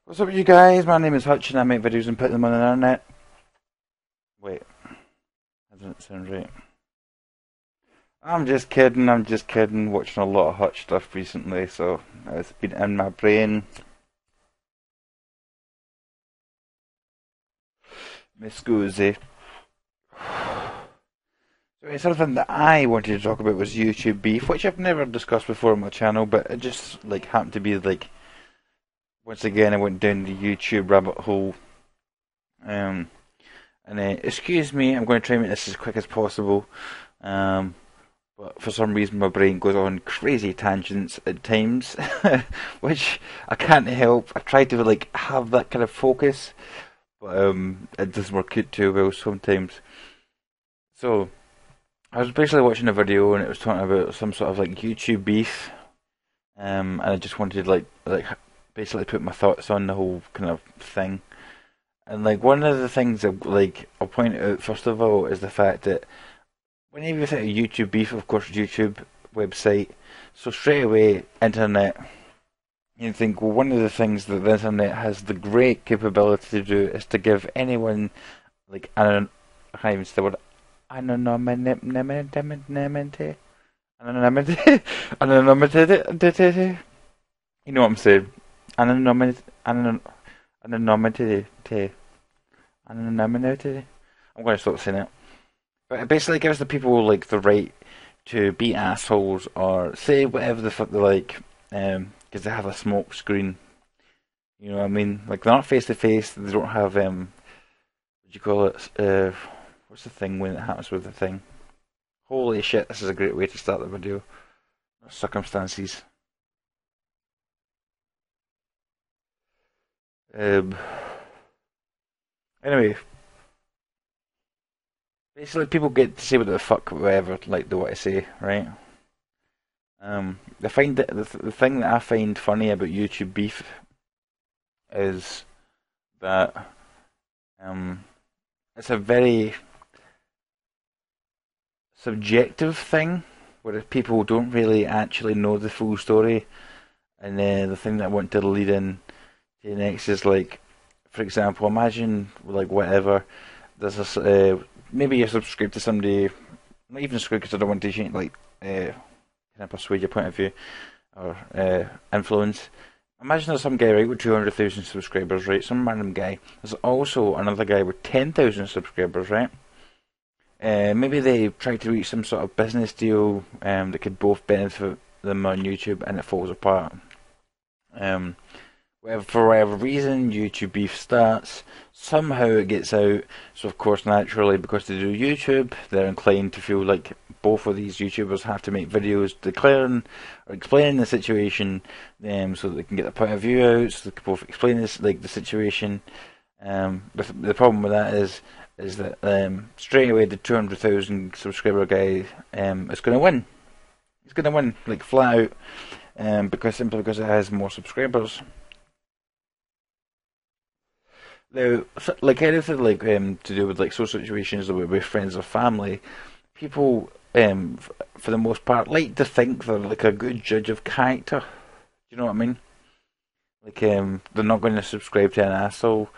What's up, you guys? My name is Hutch and I make videos and put them on the internet. Wait, that doesn't sound right. I'm just kidding, Watching a lot of Hutch stuff recently, so it's been in my brain. Miss Goosey. So something that I wanted to talk about was YouTube beef, which I've never discussed before on my channel, but it just happened to be once again I went down the YouTube rabbit hole. Excuse me, I'm going to try and make this as quick as possible. But for some reason my brain goes on crazy tangents at times, which I can't help. I try to have that kind of focus, but it doesn't work out too well sometimes. So I was basically watching a video and it was talking about some sort of YouTube beef, and I just wanted basically put my thoughts on the whole kind of thing. And one of the things I'll point out first of all is the fact that whenever you think of YouTube beef, of course, YouTube website, so straight away, internet, you think, well, one of the things that the internet has the great capability to do is to give anyone, I can't even say the word, anonymity, anonymity, you know what I'm saying, anonymity, anonymity, anonymity, I'm going to stop saying it. But it basically gives the people the right to be assholes or say whatever the fuck they like, because they have a smoke screen. You know what I mean? They're not face to face. They don't have what do you call it? What's the thing when it happens with the thing? Holy shit! This is a great way to start the video. Circumstances. Anyway. Basically, people get to say what the fuck, whatever, they want to say, right? I find that the thing that I find funny about YouTube beef is that it's a very subjective thing, where people don't really actually know the full story. And the thing that I want to lead in to next is for example, imagine whatever there's this. Maybe you're subscribed to somebody, not even subscribed because I don't want to change, can I persuade your point of view or influence. Imagine there's some guy, right, with 200,000 subscribers, right, some random guy. There's also another guy with 10,000 subscribers, right? Maybe they try to reach some sort of business deal that could both benefit them on YouTube, and it falls apart. For whatever reason, YouTube beef starts. Somehow it gets out. So of course, naturally, because they do YouTube, they're inclined to feel like both of these YouTubers have to make videos declaring or explaining the situation, so that they can get their point of view out. So they can both explain this, the situation. The problem with that is that straight away the 200,000 subscriber guy is going to win. He's going to win flat out, simply because it has more subscribers. Now, anything to do with social situations or with friends or family, people, for the most part, like to think they're a good judge of character. Do you know what I mean? They're not going to subscribe to an asshole,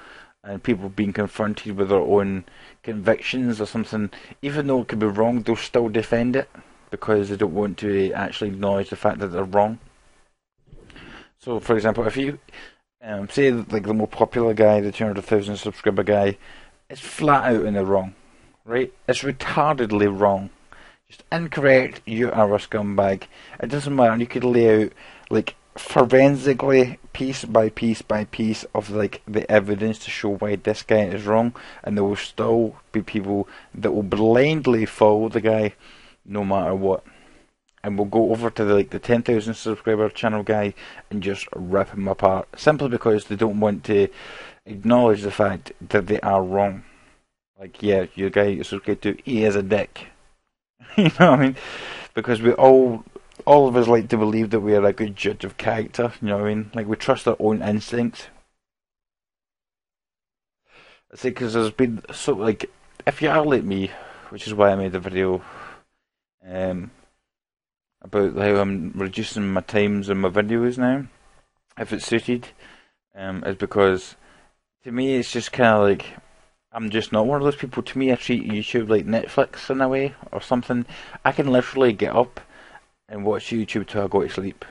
and people being confronted with their own convictions or something, even though it could be wrong, they'll still defend it because they don't want to actually acknowledge the fact that they're wrong. So, for example, if you say the more popular guy, the 200,000 subscriber guy, is flat out in the wrong, right? It's retardedly wrong, just incorrect. You are a scumbag. It doesn't matter. You could lay out forensically, piece by piece by piece of the evidence to show why this guy is wrong, and there will still be people that will blindly follow the guy, no matter what. And we'll go over to the 10,000 subscriber channel guy and just rip him apart, simply because they don't want to acknowledge the fact that they are wrong. Yeah, your guy you subscribe to, he is a dick. You know what I mean? Because we all of us like to believe that we are a good judge of character. You know what I mean? We trust our own instincts. I say because there's been if you are like me, which is why I made the video. About how I'm reducing my times on my videos now, if it's suited. is because to me it's just kind of like I'm just not one of those people. To me, I treat YouTube like Netflix in a way or something. I can literally get up and watch YouTube till I go to sleep.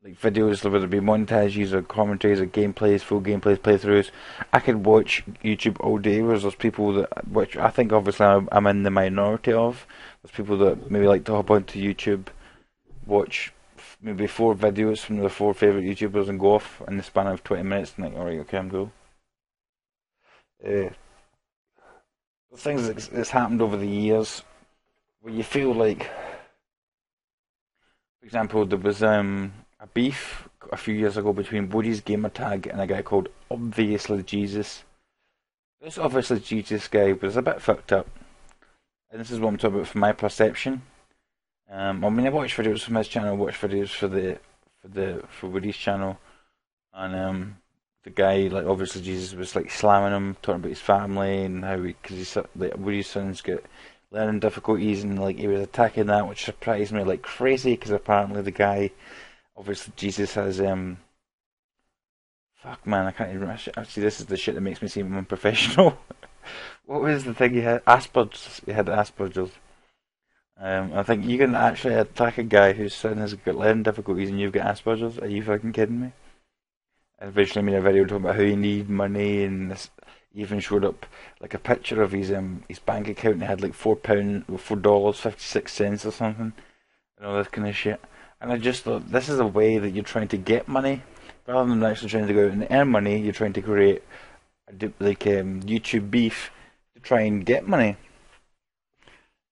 Like videos, whether it be montages or commentaries or gameplays, full gameplays, playthroughs. I could watch YouTube all day. Whereas there's people that, which I think obviously I'm in the minority of. There's people that maybe like to hop onto YouTube, watch maybe 4 videos from their 4 favourite YouTubers and go off in the span of 20 minutes and like, alright, okay, I'm cool. Uh, the things that's happened over the years where you feel like, for example, there was a beef a few years ago between Woody's Gamertag and a guy called Obviously Jesus. This Obviously Jesus guy was a bit fucked up, and this is what I'm talking about from my perception. I mean, I watched videos from his channel, watched videos for Woody's channel, and the guy, like, obviously Jesus was like slamming him, talking about his family and how because he's like Woody's son's got learning difficulties, and like he was attacking that, which surprised me like crazy because apparently the guy, obviously Jesus has fuck man, I can't even remember. Actually, this is the shit that makes me seem unprofessional. What was the thing he had? Asperger's. He had Asperger's. I think you can actually attack a guy whose son has got learning difficulties and you've got Asperger's. Are you fucking kidding me? I eventually made a video talking about how he needed money, and this even showed up like a picture of his bank account, and it had like $4 $4.56 or something, and all this kind of shit. And I just thought, this is a way that you're trying to get money rather than actually trying to go out and earn money. You're trying to create YouTube beef to try and get money.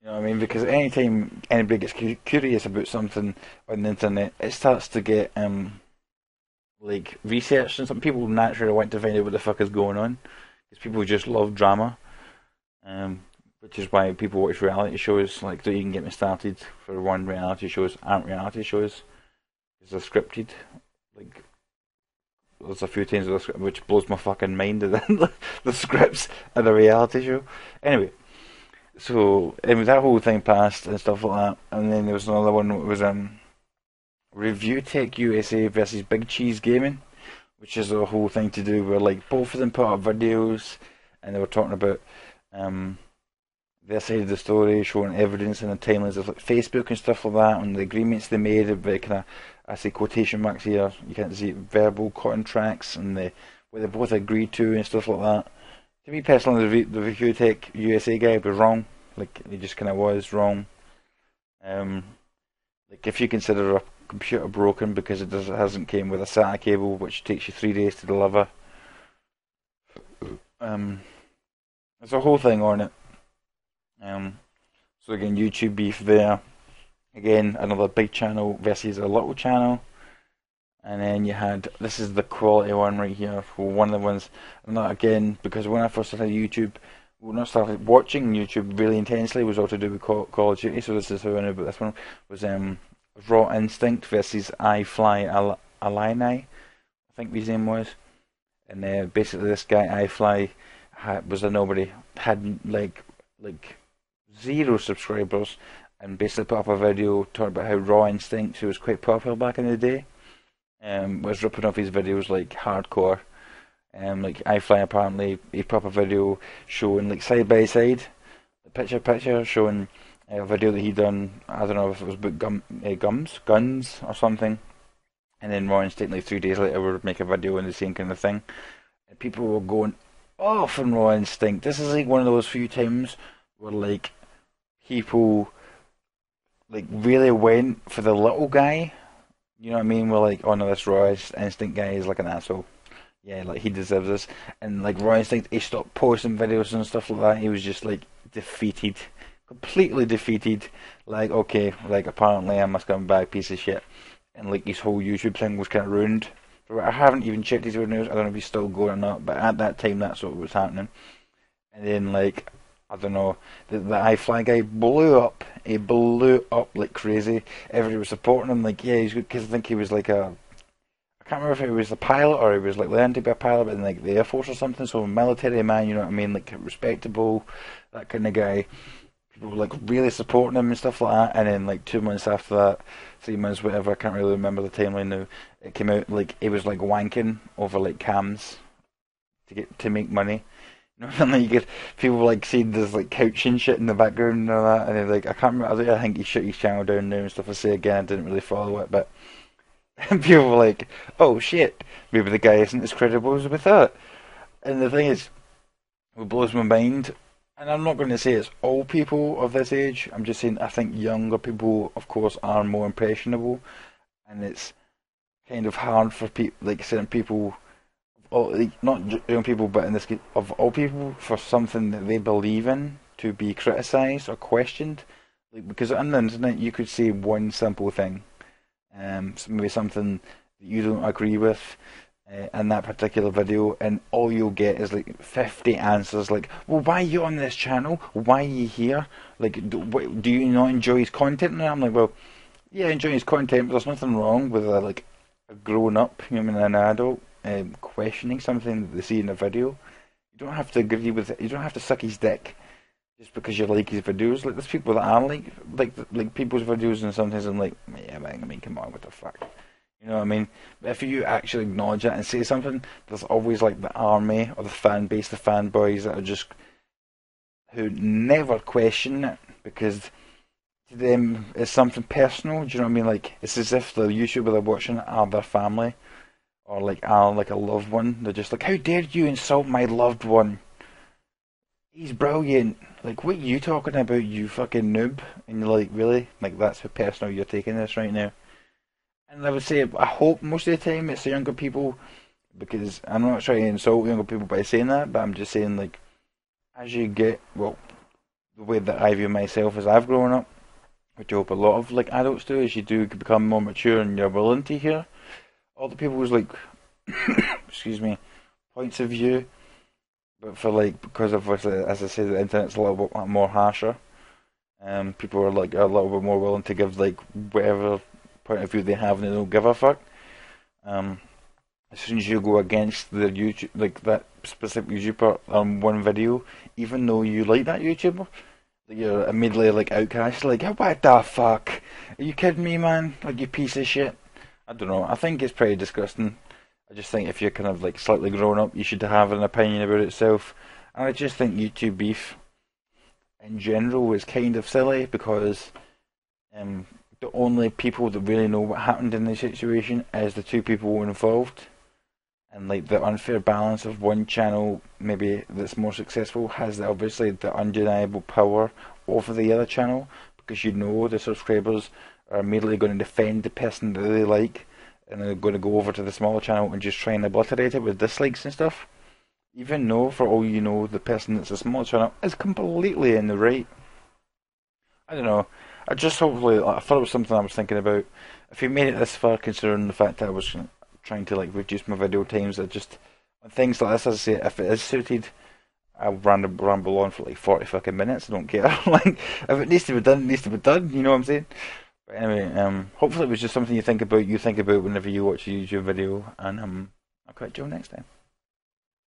You know what I mean? Because anytime anybody gets curious about something on the internet, it starts to get like research, and some people naturally want to find out what the fuck is going on because people just love drama, which is why people watch reality shows. Like, don't even get me started. For one, reality shows aren't reality shows because they're scripted. Like, there's a few times which blows my fucking mind that the scripts of the reality show. Anyway, so that whole thing passed and stuff like that, and then there was another one that was Review Tech USA versus Big Cheese Gaming, which is a whole thing to do where like both of them put up videos and they were talking about their side of the story, showing evidence in the timelines of like Facebook and stuff like that, and the agreements they made about kind of, I say quotation marks here, you can't see it, verbal contracts, and what they both agreed to and stuff like that. To me personally, the Review Tech USA guy was wrong. Like, he just kind of was wrong. Like, if you consider a computer broken because it hasn't came with a SATA cable, which takes you 3 days to deliver, there's a whole thing on it. So again, YouTube beef there. Again, another big channel versus a little channel. And then you had, this is the quality one right here, for one of the ones, and that again, because when I first started YouTube, when I started watching YouTube really intensely, was all to do with Call of Duty, so this is how I know about this one, was Raw Instinct versus iFly Alini, I think his name was. And basically this guy, iFly, was a nobody, had like 0 subscribers, and basically put up a video talking about how Raw Instinct, who was quite popular back in the day, was ripping off his videos like hardcore. Like iFly apparently he put up a video showing like side by side, picture showing a video that he done. I don't know if it was about guns or something. And then Raw Instinct like 3 days later would make a video on the same kind of thing. And people were going off on Raw Instinct. This is like one of those few times where like people like really went for the little guy. You know what I mean? We're like, oh no, this Raw Instinct guy is like an asshole. Yeah, like he deserves this. And like Raw Instinct, he stopped posting videos and stuff like that. He was just like defeated, completely defeated. Like, okay, like apparently I'm a scumbag piece of shit. And like his whole YouTube thing was kind of ruined. I haven't even checked his news. I don't know if he's still going or not. But at that time, that's what was happening. And then like, I don't know, the iFly guy blew up. He blew up like crazy. Everybody was supporting him. Like, yeah, he's good, because I think he was like I can't remember if he was a pilot or he was like learning to be a pilot, but in like the Air Force or something. So a military man, you know what I mean, like respectable, that kind of guy. people were like really supporting him and stuff like that. And then like 2 months after that, 3 months, whatever, I can't really remember the timeline now. It came out like he was like wanking over like cams to make money. You know, and like you get people like seeing this like couch and shit in the background and all that, and they're like, I can't remember. I think he shut his channel down now and stuff. I say again, I didn't really follow it, but people were like, oh shit, maybe the guy isn't as credible as we thought. And the thing is, what blows my mind, and I'm not going to say it's all people of this age. I'm just saying I think younger people, of course, are more impressionable, and it's kind of hard for people like certain people all, like, not young people, but in this case, of all people, for something that they believe in to be criticised or questioned. Like, because on the internet, you could say one simple thing, maybe something that you don't agree with in that particular video, and all you'll get is like 50 answers. Like, well, why are you on this channel? Why are you here? Like, do you not enjoy his content? And I'm like, well, yeah, I enjoy his content, but there's nothing wrong with a grown up, you know, an adult questioning something that they see in a video. You don't have to agree with it. You don't have to suck his dick just because you like his videos. Like there's people that are like people's videos, and sometimes I'm like, yeah, man, I mean, come on, what the fuck, you know what I mean? But if you actually acknowledge it and say something, there's always like the army or the fan base, the fanboys that are just who never question it because to them it's something personal. Do you know what I mean? Like it's as if the YouTuber they're watching are their family or like are like a loved one. They're just like, how dare you insult my loved one? He's brilliant. Like, what are you talking about, you fucking noob? And you're like, really? Like, that's how personal you're taking this right now. And I would say, I hope most of the time it's the younger people, because I'm not trying to insult younger people by saying that, but I'm just saying, like, as you get, well, the way that I view myself as I've grown up, which I hope a lot of, like, adults do, is you do become more mature and you're willing to hear all the people's, like, excuse me, points of view. But for like, because of as I said, the internet's a little bit more harsher. People are like a little bit more willing to give like whatever point of view they have, and they don't give a fuck. As soon as you go against the YouTube, like that specific YouTuber on one video, even though you like that YouTuber, you're immediately like outcast. Like, what the fuck? Are you kidding me, man? Like, you piece of shit. I don't know. I think it's pretty disgusting. I just think if you're kind of like slightly grown up, you should have an opinion about itself. And I just think YouTube beef in general is kind of silly because the only people that really know what happened in the situation is the two people involved. And like the unfair balance of one channel, maybe that's more successful, has obviously the undeniable power over the other channel because you know the subscribers are immediately going to defend the person that they like. And they're going to go over to the smaller channel and just try and obliterate it with dislikes and stuff. Even though, for all you know, the person that's a smaller channel is completely in the right. I don't know. I just hopefully, I thought it was something I was thinking about. If you made it this far, considering the fact that I was trying to like reduce my video times, I just, on things like this, as I say, if it is suited, I'll ramble on for like 40 fucking minutes. I don't care. Like, if it needs to be done, it needs to be done. You know what I'm saying? But anyway, hopefully it was just something you think about whenever you watch a YouTube video, and I'll catch you next time.